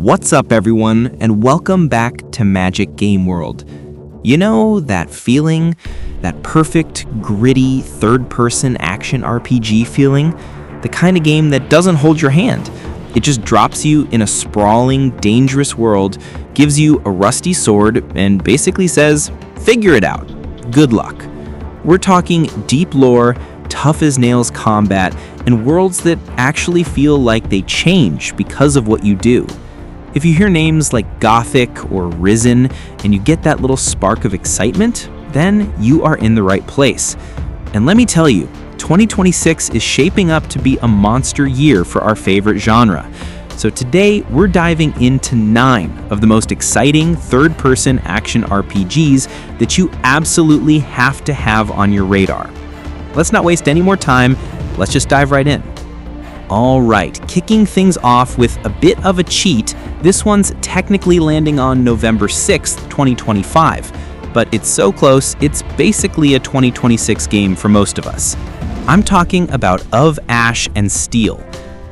What's up, everyone, and welcome back to Magic Game World. You know that feeling, that perfect, gritty, third-person action RPG feeling? The kind of game that doesn't hold your hand. It just drops you in a sprawling, dangerous world, gives you a rusty sword, and basically says, figure it out. Good luck. We're talking deep lore, tough-as-nails combat, and worlds that actually feel like they change because of what you do. If you hear names like Gothic or Risen and you get that little spark of excitement, then you are in the right place. And let me tell you, 2026 is shaping up to be a monster year for our favorite genre. So today, we're diving into 9 of the most exciting third-person action RPGs that you absolutely have to have on your radar. Let's not waste any more time, let's just dive right in. All right, kicking things off with a bit of a cheat, this one's technically landing on November 6th, 2025, but it's so close, it's basically a 2026 game for most of us. I'm talking about Of Ash and Steel.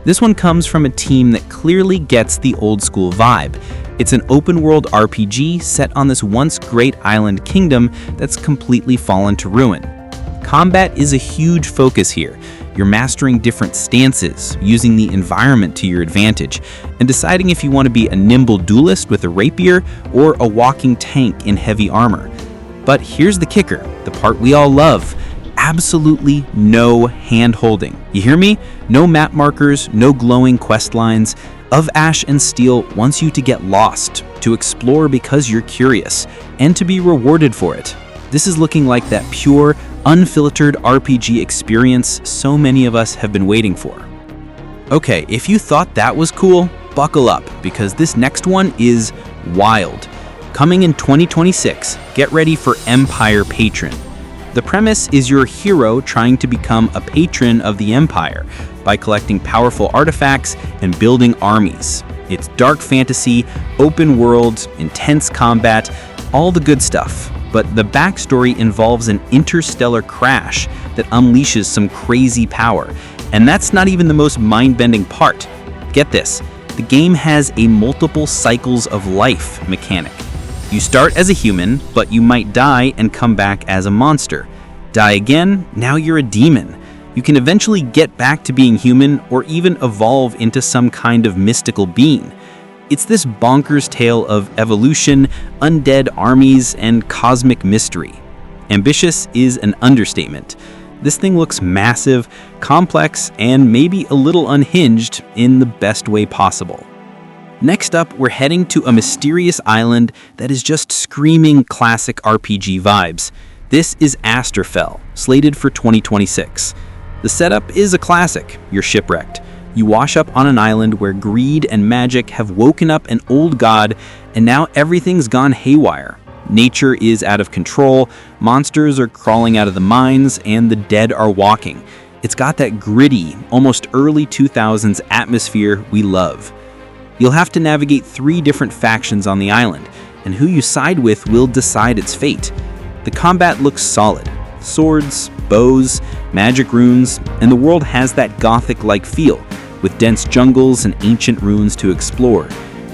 This one comes from a team that clearly gets the old school vibe. It's an open world RPG set on this once great island kingdom that's completely fallen to ruin. Combat is a huge focus here. You're mastering different stances, using the environment to your advantage, and deciding if you want to be a nimble duelist with a rapier or a walking tank in heavy armor. But here's the kicker, the part we all love. Absolutely no hand-holding. You hear me? No map markers, no glowing quest lines. Of Ash and Steel wants you to get lost, to explore because you're curious, and to be rewarded for it. This is looking like that pure, unfiltered RPG experience so many of us have been waiting for. Okay, if you thought that was cool, buckle up, because this next one is wild. Coming in 2026, get ready for Empire Patron. The premise is your hero trying to become a patron of the Empire by collecting powerful artifacts and building armies. It's dark fantasy, open world, intense combat, all the good stuff. But the backstory involves an interstellar crash that unleashes some crazy power. And that's not even the most mind-bending part. Get this, the game has a multiple cycles of life mechanic. You start as a human, but you might die and come back as a monster. Die again, now you're a demon. You can eventually get back to being human or even evolve into some kind of mystical being. It's this bonkers tale of evolution, undead armies, and cosmic mystery. Ambitious is an understatement. This thing looks massive, complex, and maybe a little unhinged in the best way possible. Next up, we're heading to a mysterious island that is just screaming classic RPG vibes. This is Asterfel, slated for 2026. The setup is a classic. You're shipwrecked. You wash up on an island where greed and magic have woken up an old god, and now everything's gone haywire. Nature is out of control, monsters are crawling out of the mines, and the dead are walking. It's got that gritty, almost early 2000s atmosphere we love. You'll have to navigate 3 different factions on the island, and who you side with will decide its fate. The combat looks solid. Swords, bows, magic runes, and the world has that Gothic-like feel, with dense jungles and ancient ruins to explore.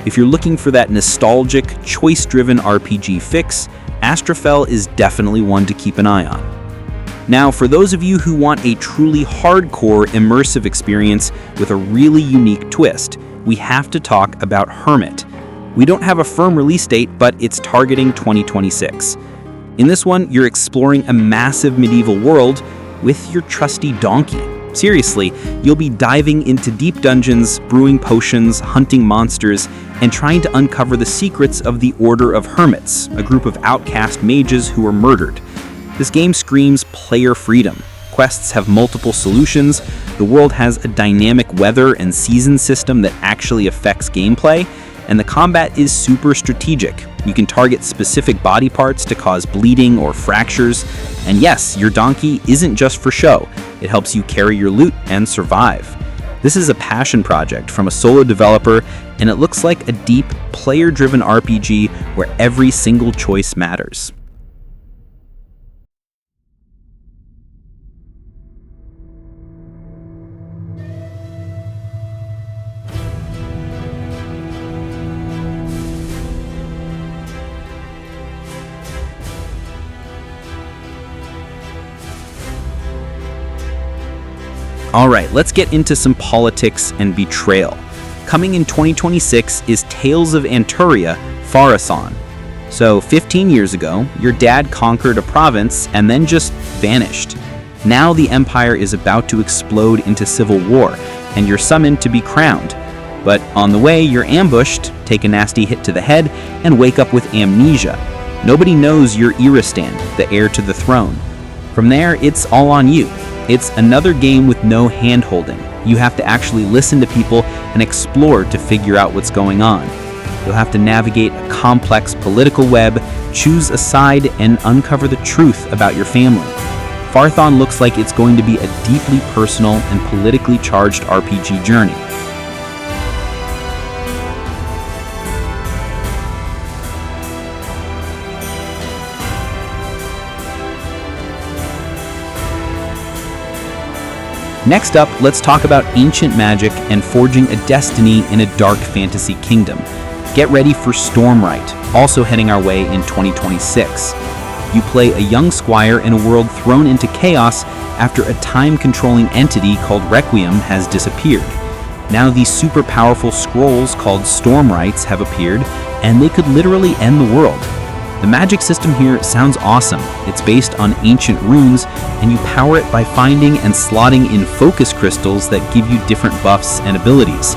If you're looking for that nostalgic, choice-driven RPG fix, Asterfel is definitely one to keep an eye on. Now, for those of you who want a truly hardcore immersive experience with a really unique twist, we have to talk about Hermit. We don't have a firm release date, but it's targeting 2026. In this one, you're exploring a massive medieval world with your trusty donkey. Seriously, you'll be diving into deep dungeons, brewing potions, hunting monsters, and trying to uncover the secrets of the Order of Hermits, a group of outcast mages who were murdered. This game screams player freedom. Quests have multiple solutions, the world has a dynamic weather and season system that actually affects gameplay, and the combat is super strategic. You can target specific body parts to cause bleeding or fractures. And yes, your donkey isn't just for show. It helps you carry your loot and survive. This is a passion project from a solo developer, and it looks like a deep, player-driven RPG where every single choice matters. Alright, let's get into some politics and betrayal. Coming in 2026 is Tales of Anturia, Farathan. So 15 years ago, your dad conquered a province and then just vanished. Now the empire is about to explode into civil war, and you're summoned to be crowned. But on the way, you're ambushed, take a nasty hit to the head, and wake up with amnesia. Nobody knows you're Iristan, the heir to the throne. From there, it's all on you. It's another game with no hand-holding. You have to actually listen to people and explore to figure out what's going on. You'll have to navigate a complex political web, choose a side, and uncover the truth about your family. Farathan looks like it's going to be a deeply personal and politically charged RPG journey. Next up, let's talk about ancient magic and forging a destiny in a dark fantasy kingdom. Get ready for Stormrite, also heading our way in 2026. You play a young squire in a world thrown into chaos after a time-controlling entity called Requiem has disappeared. Now these super powerful scrolls called Stormrites have appeared, and they could literally end the world. The magic system here sounds awesome. It's based on ancient runes, and you power it by finding and slotting in focus crystals that give you different buffs and abilities.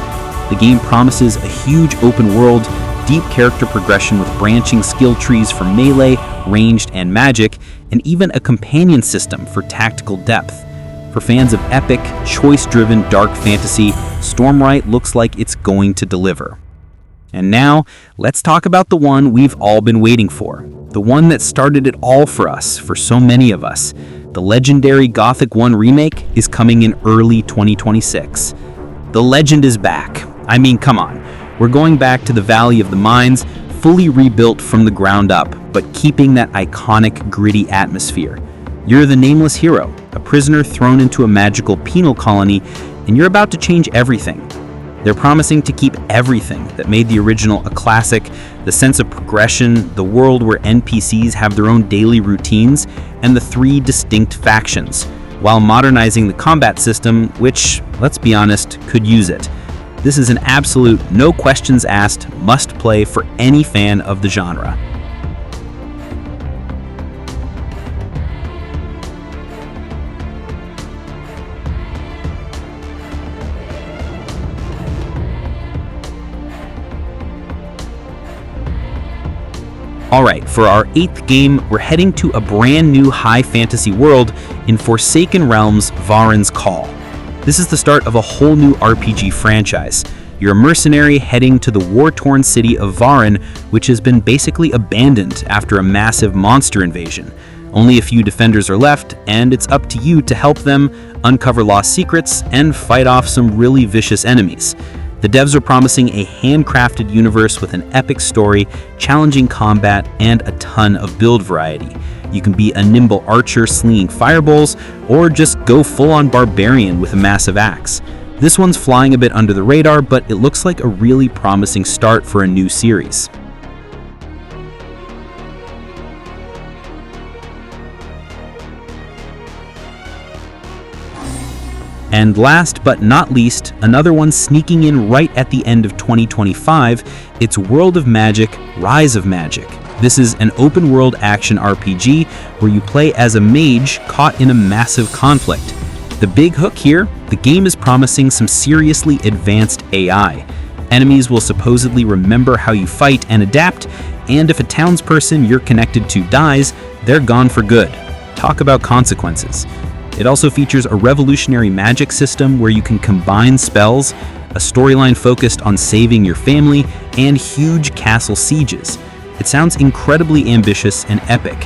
The game promises a huge open world, deep character progression with branching skill trees for melee, ranged, and magic, and even a companion system for tactical depth. For fans of epic, choice-driven dark fantasy, Stormrite looks like it's going to deliver. And now, let's talk about the one we've all been waiting for. The one that started it all for us, for so many of us. The legendary Gothic 1 Remake is coming in early 2026. The legend is back. I mean, come on. We're going back to the Valley of the Mines, fully rebuilt from the ground up, but keeping that iconic, gritty atmosphere. You're the nameless hero, a prisoner thrown into a magical penal colony, and you're about to change everything. They're promising to keep everything that made the original a classic, the sense of progression, the world where NPCs have their own daily routines, and the 3 distinct factions, while modernizing the combat system, which, let's be honest, could use it. This is an absolute, no questions asked, must-play for any fan of the genre. Alright, for our 8th game, we're heading to a brand new high fantasy world in Forsaken Realms' Vahrin's Call. This is the start of a whole new RPG franchise. You're a mercenary heading to the war-torn city of Vahrin, which has been basically abandoned after a massive monster invasion. Only a few defenders are left, and it's up to you to help them, uncover lost secrets, and fight off some really vicious enemies. The devs are promising a handcrafted universe with an epic story, challenging combat, and a ton of build variety. You can be a nimble archer slinging fireballs, or just go full-on barbarian with a massive axe. This one's flying a bit under the radar, but it looks like a really promising start for a new series. And last but not least, another one sneaking in right at the end of 2025, it's World of Magic: Rise of Magic. This is an open-world action RPG where you play as a mage caught in a massive conflict. The big hook here, the game is promising some seriously advanced AI. Enemies will supposedly remember how you fight and adapt, and if a townsperson you're connected to dies, they're gone for good. Talk about consequences. It also features a revolutionary magic system where you can combine spells, a storyline focused on saving your family, and huge castle sieges. It sounds incredibly ambitious and epic.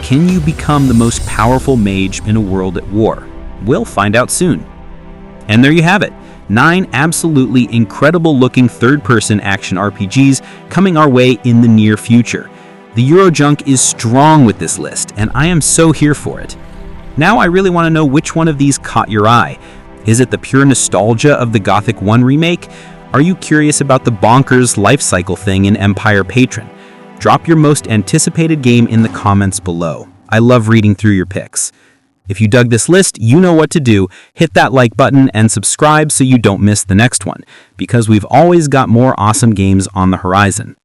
Can you become the most powerful mage in a world at war? We'll find out soon. And there you have it. 9 absolutely incredible-looking third-person action RPGs coming our way in the near future. The Eurojank is strong with this list, and I am so here for it. Now I really want to know which one of these caught your eye. Is it the pure nostalgia of the Gothic 1 remake? Are you curious about the bonkers life cycle thing in Empire Patron? Drop your most anticipated game in the comments below. I love reading through your picks. If you dug this list, you know what to do. Hit that like button and subscribe so you don't miss the next one, because we've always got more awesome games on the horizon.